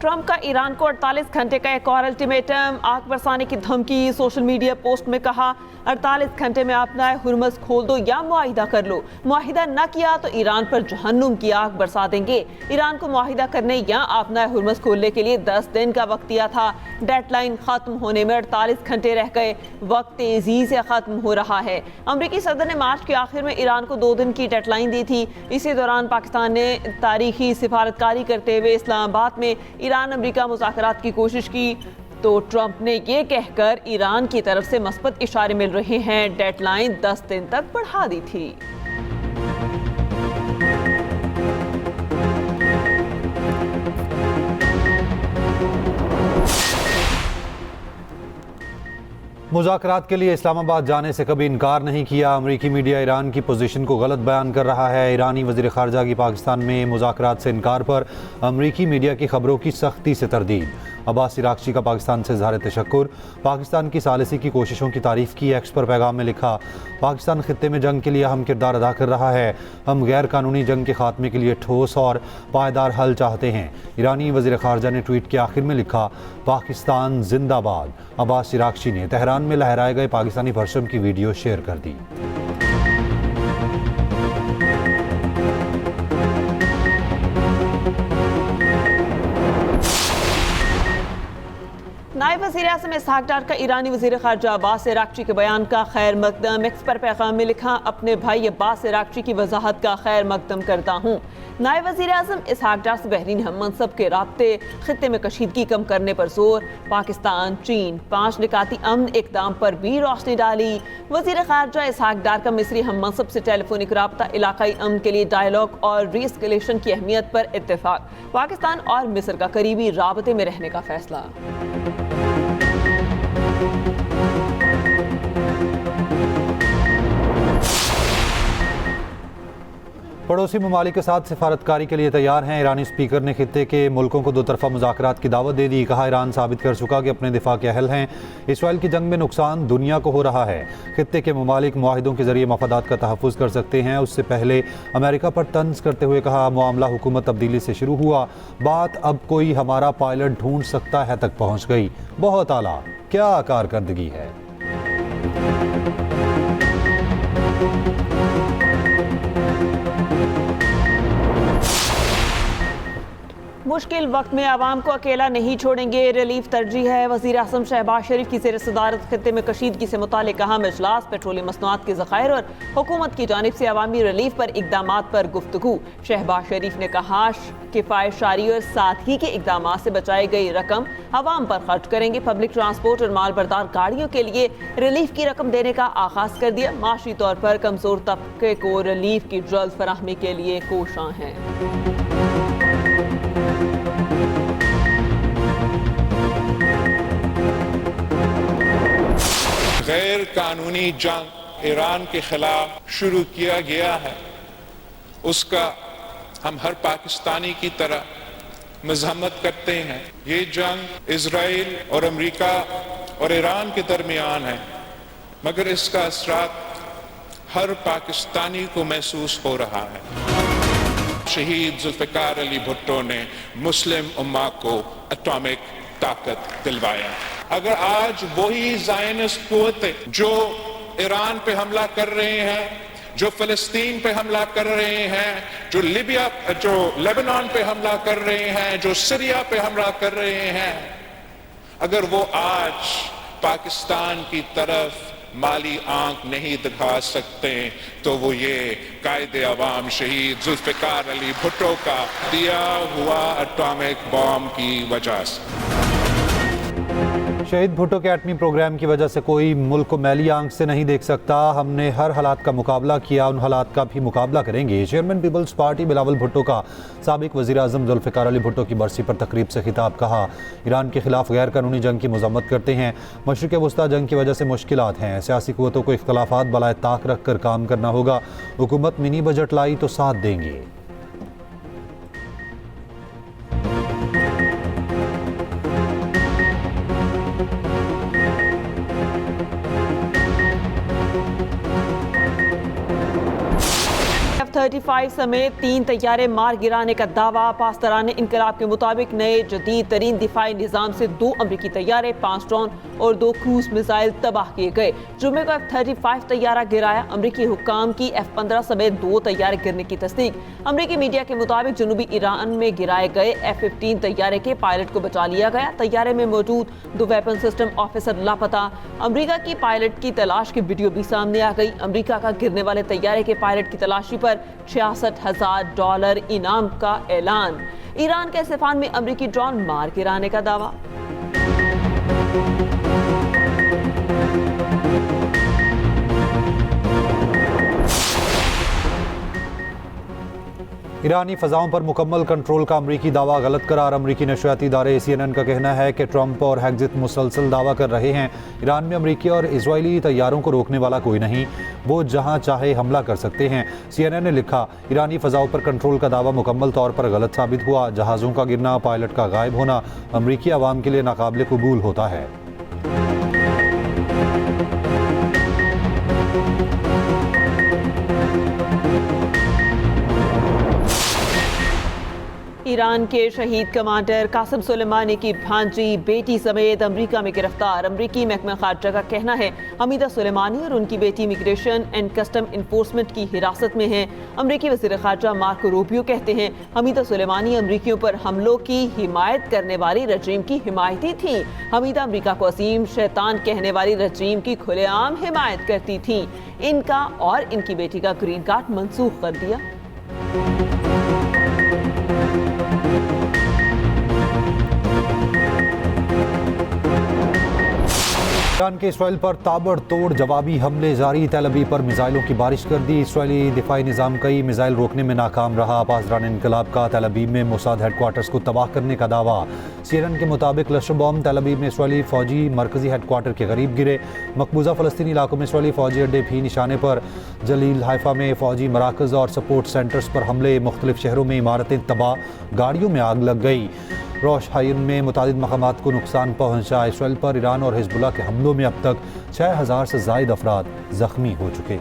Trump का Iran को 48 घंटे का एक और अल्टीमेटम, आग बरसाने की धमकी। सोशल मीडिया पोस्ट में कहा 48 घंटे में अपना हुर्मुज़ खोल दो या मुआहिदा कर लो। मुआहिदा न किया तो ईरान पर जहन्नुम की आग बरसा देंगे। ईरान को मुआहिदा करने या अपना हुर्मुज़ खोलने के लिए 10 दिन का वक्त दिया था। डेडलाइन खत्म होने में 48 घंटे रह गए। वक्त तेजी से खत्म हो रहा है। अमेरिकी सदर ने मार्च के आखिर में ईरान को 2 दिन की डेडलाइन दी थी। इसी दौरान पाकिस्तान ने तारीखी सिफारतकारी करते हुए इस्लामाबाद में ईरान अमेरिका मुज़ाकरात की कोशिश की, तो ट्रंप ने ये कहकर ईरान की तरफ से मस्बत इशारे मिल रहे हैं, डेडलाइन 10 दिन तक बढ़ा दी थी। मुज़ाकरात के लिए इस्लामाबाद जाने से कभी इनकार नहीं किया। अमरीकी मीडिया ईरान की पोजीशन को गलत बयान कर रहा है। ईरानी वज़ीर ख़ारजा की पाकिस्तान में मुज़ाकरात से इनकार पर अमरीकी मीडिया की खबरों की सख्ती से तरदीद। अब्बास इराक़ची का पाकिस्तान से इज़हार तशक्कुर। पाकिस्तान की सालिसी की कोशिशों की तारीफ़ की। एक्स पर पैगाम में लिखा, पाकिस्तान खित्ते में जंग के लिए अहम किरदार अदा कर रहा है। हम गैर कानूनी जंग के खात्मे के लिए ठोस और पायदार हल चाहते हैं। ईरानी वज़ीर ख़ारजा ने ट्वीट के आखिर में लिखा, पाकिस्तान जिंदाबाद। अब्बास इराक़ची ने तेहरान में लहराए गए पाकिस्तानी परचम की वीडियो शेयर कर दी। नायब वज़ीर आज़म इसहाक डार का ईरानी वज़ीर ख़ारजा अब्बास इराक़ची के बयान का खैर मकदम। एक्स पर पैगाम में लिखा, अपने भाई अब्बास इराक़ची की वजाहत का खैर मकदम करता हूँ। नायब वज़ीर आज़म इसहाक डार से बहरीन हम मनसब के राब्ते खित्ते में कशीदगी कम करने पर जोर। पाकिस्तान चीन 5 निकाती अमन इक़दाम पर भी रोशनी डाली। वज़ीर ख़ारजा इसहाक डार का मिस्री हम मनसब से टेलीफोनिक राब्ता, इलाकाई अमन के लिए डायलॉग और रीएस्केलेशन की अहमियत पर इत्तेफाक। पाकिस्तान और मिस्र का करीबी राबते में रहने का फैसला। पड़ोसी ममालिक के साथ सिफारतकारी के लिए तैयार हैं। ईरानी स्पीकर ने खित्ते के मुल्कों को 2 तरफ़ा मुज़ाकरात की दावत दे दी। कहा, ईरान साबित कर चुका कि अपने दिफा के अहल हैं। इसराइल की जंग में नुकसान दुनिया को हो रहा है। खित्ते के ममालिक मुआहिदों के जरिए मफादात का तहफ़्फ़ुज़ कर सकते हैं। उससे पहले अमेरिका पर तंज करते हुए कहा, मामला हुकूमत तब्दीली से शुरू हुआ, बात अब कोई हमारा पायलट ढूंढ सकता है तक पहुँच गई। बहुत आला, क्या कारकर्दगी है। मुश्किल वक्त में आवाम को अकेला नहीं छोड़ेंगे, रिलीफ तरजीह है। वज़ीर आज़म शहबाज शरीफ की ज़ेर सदारत खित्ते में कशीदगी से मुताल्लिक़ अहम इजलास। पेट्रोलियम मसनूआत के ज़खायर और हुकूमत की जानिब से अवामी रिलीफ पर इक़दामात पर गुफ्तगू। शहबाज शरीफ ने कहा, किफ़ायतशारी और सादगी के इक़दामात से बचाई गई रकम अवाम पर खर्च करेंगे। पब्लिक ट्रांसपोर्ट और माल बरदार गाड़ियों के लिए रिलीफ की रकम देने का आगाज़ कर दिया। माशी तौर पर कमज़ोर तबके को रिलीफ की जल्द फराहमी के लिए कोशां हैं। गैर कानूनी जंग ईरान के खिलाफ शुरू किया गया है, उसका हम हर पाकिस्तानी की तरह मज़म्मत करते हैं। ये जंग इजराइल और अमेरिका और ईरान के दरमियान है, मगर इसका असरात हर पाकिस्तानी को महसूस हो रहा है। शहीद जुल्फ़िकार अली भुट्टो ने मुस्लिम उम्मा को एटॉमिक ताकत दिलवाया। अगर आज वही ज़ायनिस्ट कुव्वतें जो ईरान पे हमला कर रहे हैं, जो फ़लस्तीन पे हमला कर रहे हैं, जो लेबनान पे हमला कर रहे हैं, जो सीरिया पे हमला कर रहे हैं, अगर वो आज पाकिस्तान की तरफ माली आंख नहीं दिखा सकते, तो वो ये कायदे अवाम शहीद जुल्फ़िकार अली भुट्टो का दिया हुआ एटॉमिक बॉम्ब की वजह से। शहीद भुट्टो के एटमी प्रोग्राम की वजह से कोई मुल्क को मैली आंख से नहीं देख सकता। हमने हर हालात का मुकाबला किया, उन हालात का भी मुकाबला करेंगे। Chairman people's party Bilawal Bhutto का साबिक वज़ीर आज़म जुल्फ़िकार अली भुट्टो की बरसी पर तकरीब से खिताब। कहा, ईरान के खिलाफ गैर कानूनी जंग की मज़म्मत करते हैं। मशरिक़ वस्ता जंग की वजह से मुश्किलात हैं। सियासी क़ुव्वतों को इख्तलाफात बलाए ताक रख कर काम करना होगा। हुकूमत मिनी बजट लाई तो साथ देंगे। F-35 समेत 3 तैयारे मार गिराने का दावा। पासदारान इनकलाब के मुताबिक नए जदीद तरीन दिफाई निज़ाम से 2 अमरीकी तैयारे, 5 ड्रोन और 2 क्रूज मिसाइल तबाह किए गए। जुमे को F-35 तैयारा गिराया। अमरीकी हुक्काम की F-15 समेत 2 तैयारे गिरने की तस्दीक। अमरीकी मीडिया के मुताबिक जनूबी ईरान में गिराए गए F-15 तैयारे के पायलट को बचा लिया गया। तैयारे में मौजूद 2 वेपन सिस्टम ऑफिसर लापता। अमरीका की पायलट की तलाश की वीडियो भी सामने आ गई। अमरीका का गिरने वाले तैयारे के पायलट की तलाशी पर $66,000 इनाम का ऐलान। ईरान के इस्फहान में अमरीकी ड्रोन मार गिराने का दावा। ईरानी फ़ज़ाओं पर मुकम्मल कंट्रोल का अमरीकी दावा गलत करार। अमरीकी नशरियाती इदारे CNN का कहना है कि ट्रंप और हेग्जित मुसलसल दावा कर रहे हैं ईरान में अमरीकी और इजरायली तैयारों को रोकने वाला कोई नहीं, वो जहां चाहे हमला कर सकते हैं। CNN ने लिखा, ईरानी फ़ज़ाओं पर कंट्रोल का दावा मुकम्मल तौर पर गलत साबित हुआ। जहाज़ों का गिरना, पायलट का गायब होना अमरीकी अवाम के लिए नाकाबिल कबूल होता है। ईरान के शहीद कमांडर कासिम सुलेमानी की भांजी बेटी समेत अमेरिका में गिरफ्तार। अमरीकी महकमा खारजा का कहना है हमीदा सुलेमानी और उनकी बेटी इमिग्रेशन एंड कस्टम इन्फोर्समेंट की हिरासत में हैं। अमरीकी वज़ीर खारजा मार्को रूबियो कहते हैं हमीदा सुलेमानी अमरीकियों पर हमलों की हिमायत करने वाली रजीम की हिमायती थी। हमीदा अमरीका को असीम शैतान कहने वाली रजीम की खुलेआम हिमायत करती थी। इनका और इनकी बेटी का ग्रीन कार्ड मनसूख कर दिया। ईरान के इसराइल पर ताबड़तोड़ जवाबी हमले जारी। तेल अवीव पर मिसाइलों की बारिश कर दी। इसराइली दिफाई निज़ाम कई मिसाइल रोकने में नाकाम रहा। पासदारान इनकलाब का तेल अवीव में मोसाद हेडक्वार्टर्स को तबाह करने का दावा। CNN के मुताबिक लश्कर बॉम्ब तेल अवीव में इसराइली फौजी मरकजी हेडक्वार्टर के करीब गिरे। मकबूजा फ़लस्तीनी इलाकों में इसराइली फौजी अड्डे भी निशाने पर। जलील हाइफा में फौजी मराकज़ और सपोर्ट सेंटर्स पर हमले। मुख्तलिफ शहरों में इमारतें तबाह, गाड़ियों में आग लग गई। रोश हाइन में मुतादिद मकामात को नुकसान पहुंचा। इसराइल पर ईरान और हिजबुल्लाह के हमलों में अब तक 6000 से ज़ायद अफराद जख्मी हो चुके।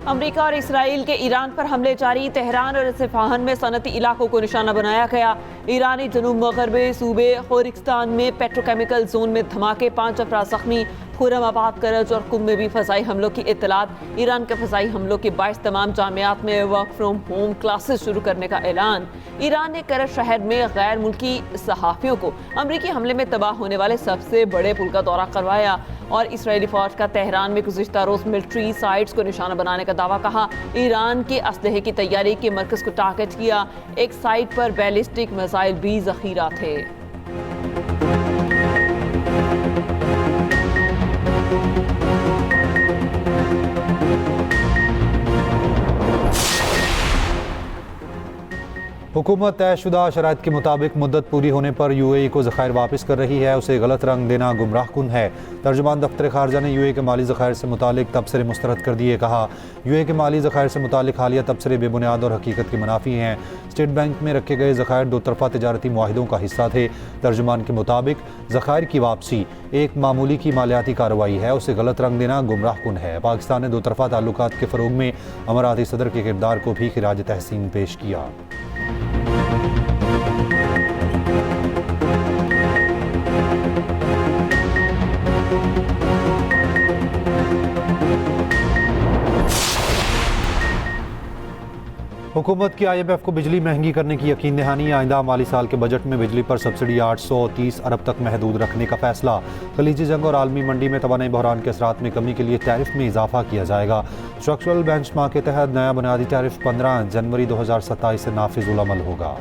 अमरीका और इसराइल के ईरान पर हमले जारी। तेहरान और इस्फहान में सनती इलाकों को निशाना बनाया गया। ईरानी जनूब मगरबी सूबे खोरिस्तान में पेट्रोकेमिकल जोन में धमाके, 5 अफराद जख्मी। खुरमाबाद, करज और कुम में भी फ़ज़ाई हमलों की इत्तलात। ईरान के फ़ज़ाई हमलों के बायस तमाम जामियात में वर्क फ्राम होम क्लासेस शुरू करने का ऐलान। ईरान ने करज शहर में गैर मुल्की सहाफ़ियों को अमरीकी हमले में तबाह होने वाले सबसे बड़े पुल का दौरा करवाया। और इसराइली फ़ौज का तेहरान में गुज़िश्ता रोज़ मिलिट्री साइट्स को निशाना बनाने का दावा कहा। ईरान के असलहे की तैयारी के मरकज़ को टारगेट किया। एक साइट पर बैलिस्टिक मिसाइल भी ज़ख़ीरा थे। हुकूमत तयशुदा शराइत के मुताबिक मुद्दत पूरी होने पर UAE को ज़खायर वापस कर रही है। उसे गलत रंग देना गुमराह कुन है। तर्जुमान दफ्तर खारजा ने UAE के माली ज़खायर से मुतालिक तबसरे मुस्तरद कर दिए। कहा UAE के माली ज़खायर से मुतालिक हालिया तबसरे बेबुनियाद और हकीकत के मुनाफी हैं। स्टेट बैंक में रखे गए ज़खायर 2 तरफ़ा तिजारती मुआहिदों का हिस्सा थे। तर्जुमान के मुताबिक ज़खायर की वापसी एक मामूली की मालियाती कार्रवाई है। उसे गलत रंग देना गुमराह कुन है। पाकिस्तान ने 2 तरफ़ा ताल्लुकात के फ़रोग में अमाराती सदर के किरदार को भी खिराज तहसीन पेश किया। हुकूमत की IMF को बिजली महंगी करने की यकीन दहानी। आइंदा माली साल के बजट में बिजली पर सब्सिडी 830 अरब तक महदूद रखने का फैसला। खलीजी जंग और आलमी मंडी में तवानाई बहरान के असरात में कमी के लिए टैरिफ में इजाफा किया जाएगा। स्ट्रक्चरल बेंचमार्क के तहत नया बुनियादी टैरिफ 15 जनवरी 2027 से नाफिजुल अमल होगा।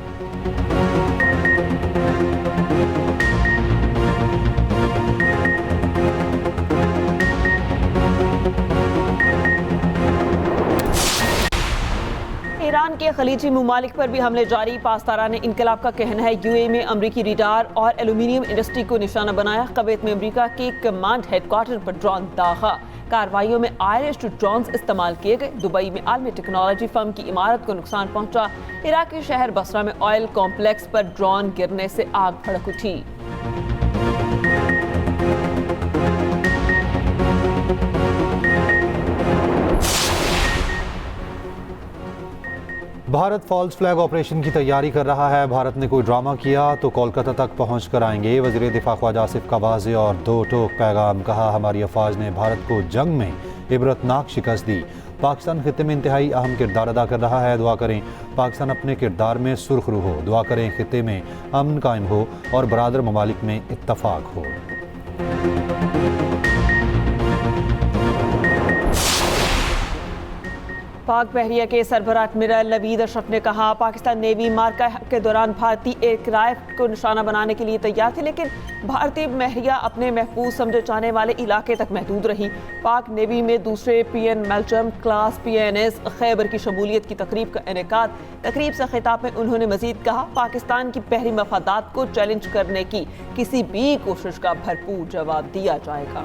ईरान के खलीजी ममालिक पर भी हमले जारी। पासदारान इनकलाब का कहना है यूएई में अमरीकी रडार और एल्यूमिनियम इंडस्ट्री को निशाना बनाया। कुवैत में अमरीका के कमांड हेडक्वार्टर पर ड्रोन दागा। कार्रवाइयों में आयरिश ड्रोन्स इस्तेमाल किए गए। दुबई में आलमी टेक्नोलॉजी फर्म की इमारत को नुकसान पहुंचा। इराकी शहर बसरा में ऑयल कॉम्प्लेक्स पर ड्रोन गिरने से आग भड़क उठी। भारत फॉल्स फ्लैग ऑपरेशन की तैयारी कर रहा है। भारत ने कोई ड्रामा किया तो कोलकाता तक पहुंच कर आएंगे। वज़ीर दिफा ख्वाजा आसिफ का वाज़ेह और दो टोक पैगाम। कहा, हमारी अफवाज ने भारत को जंग में इबरतनाक शिकस्त दी। पाकिस्तान खित्ते में इंतहाई अहम किरदार अदा कर रहा है। दुआ करें पाकिस्तान अपने किरदार में सुरखरू हो। दुआ करें खित्ते में अमन कायम हो और बरादर ममालिक में इत्तफाक हो। पाक बहरिया के सरबराह एडमिरल नवीद अशरफ ने कहा, पाकिस्तान नेवी मार्का के दौरान भारतीय एयरक्राफ्ट को निशाना बनाने के लिए तैयार थी, लेकिन भारतीय बहरिया अपने महफूज समझे जाने वाले इलाके तक महदूद रही। पाक नेवी में दूसरे PN मेल्चम क्लास PNS खैबर की शमूलियत की तकरीब का इनेकाद। तकरीब से खिताब में उन्होंने मजीद कहा, पाकिस्तान की बहरी मफादात को चैलेंज करने की किसी भी कोशिश का भरपूर जवाब दिया जाएगा।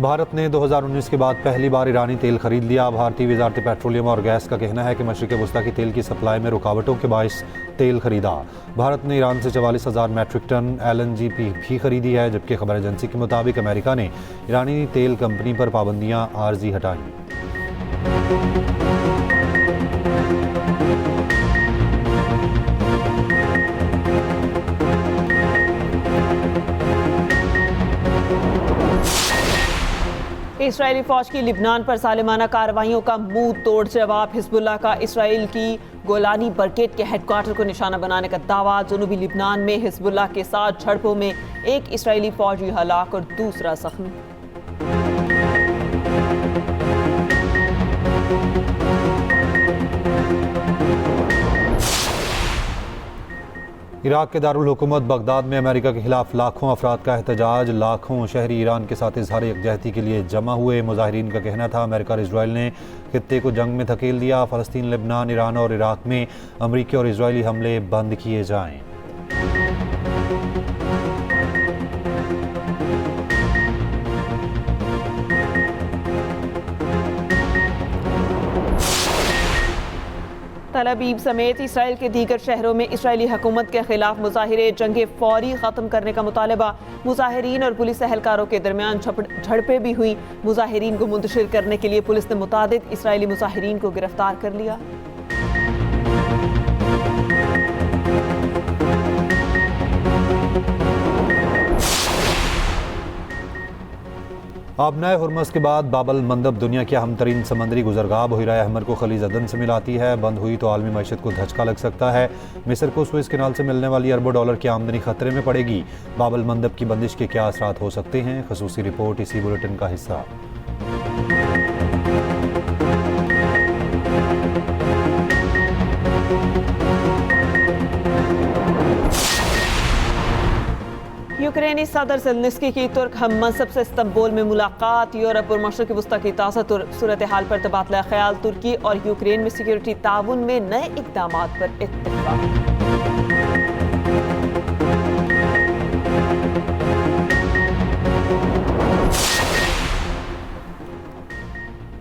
भारत ने 2019 के बाद पहली बार ईरानी तेल खरीद लिया। भारतीय वजारत पेट्रोलियम और गैस का कहना है कि मशरिक़ वस्ता की तेल की सप्लाई में रुकावटों के बायस तेल खरीदा। भारत ने ईरान से 44,000 मैट्रिक टन LNG भी खरीदी है, जबकि खबर एजेंसी के मुताबिक अमेरिका ने ईरानी तेल कंपनी पर पाबंदियां आर्जी हटाईं। इस्राएली फौज की लिबनान पर सालिमाना कार्रवाइयों का मुंह तोड़ जवाब। हिजबुल्लाह का इसराइल की गोलानी ब्रिगेड के हेडक्वार्टर को निशाना बनाने का दावा। जनूबी लिबनान में हिजबुल्लाह के साथ झड़पों में एक इसराइली फौजी हलाक और दूसरा जख्मी। इराक के दारुल हुकूमत बगदाद में अमेरिका के खिलाफ लाखों अफराद का एहतजाज। लाखों शहरी ईरान के साथ इजहार यकजहती के लिए जमा हुए। मुजाहिरीन का कहना था, अमेरिका और इजराइल ने खित्ते को जंग में धकेल दिया। फ़लस्तीन, लेबनान, ईरान और इराक में अमरीकी और इजरायली हमले बंद किए जाएं। तल अवीव समेत इसराइल के दीगर शहरों में इसराइली हुकूमत के खिलाफ मुजाहिरे। जंगे फौरी ख़त्म करने का मुतालबा। मुजाहिरीन और पुलिस एहलकारों के दरमियान झड़पें भी हुई। मुजाहिरीन को मुंतशिर करने के लिए पुलिस ने मुतादिद इसराइली मुजाहिरीन को गिरफ्तार कर लिया। अब नए हुर्मस के बाद बाबल मंदब दुनिया की अहम तरीन समंदरी गुजरगाह बहिरा अहमर को खलीज अदन से मिलाती है। बंद हुई तो आलमी मईशत को धचका लग सकता है। मिस्र को सुएज कैनाल से मिलने वाली अरबों डॉलर की आमदनी खतरे में पड़ेगी। बाबल मंदब की बंदिश के क्या असरात हो सकते हैं, खसूसी रिपोर्ट इसी बुलेटिन का हिस्सा। यूक्रेनी सदर ज़ेलेंस्की की तुर्क हम मनसब से इस्तंबुल में मुलाकात। यूरोप और मशरिक़ वस्ता की ताज़ा सूरत हाल पर तबादला ख्याल। तुर्की और यूक्रेन में सिक्योरिटी ताउन में नए इक़दाम पर इत्तेफाक।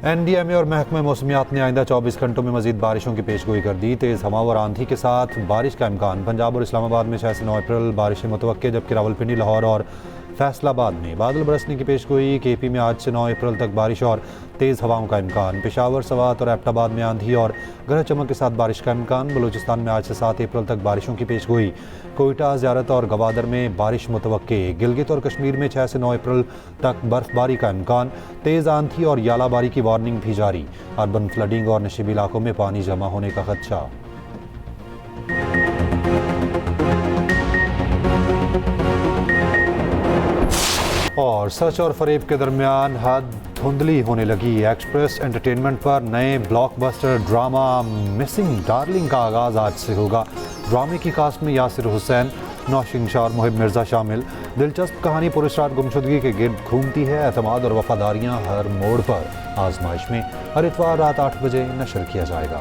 NDMA और महकमे मौसमियात ने आइंदा 24 घंटों में मजीद बारिशों की पेशगोई कर दी। तेज़ हवा और आंधी के साथ बारिश का इम्कान। पंजाब और इस्लामाबाद में 6 से 9 अप्रैल बारिशें मुतवक्के, जबकि रावलपिंडी, लाहौर और फैसलाबाद में बादल बरसने की पेशगोई। KP में आज से 9 अप्रैल तक बारिश और तेज़ हवाओं का इम्कान। पेशावर, सवात और एबटाबाद में आंधी और गरज चमक के साथ बारिश का इम्कान। बलूचिस्तान में आज से 7 अप्रैल तक बारिशों की पेशगोई। कोयटा, ज़ियारत और गवादर में बारिश मुतवक्के। गिलगित और कश्मीर में 6 से 9 अप्रैल तक बर्फबारी का इम्कान। तेज़ आंधी और यालाबारी की वार्निंग भी जारी। अर्बन फ्लडिंग और नशीबी इलाकों में पानी जमा होने का खदशा। और सच और फरेब के दरमियान हद धुंधली होने लगी। एक्सप्रेस एंटरटेनमेंट पर नए ब्लॉकबस्टर ड्रामा मिसिंग डार्लिंग का आगाज़ आज से होगा। ड्रामे की कास्ट में यासिर हुसैन, नौशीन शाह और मुहिब मिर्ज़ा शामिल। दिलचस्प कहानी पुलिस रात गुमशुदगी के गिर्द घूमती है। एतमाद और वफादारियाँ हर मोड़ पर आजमाइश में हर इतवार रात 8 बजे नशर किया जाएगा।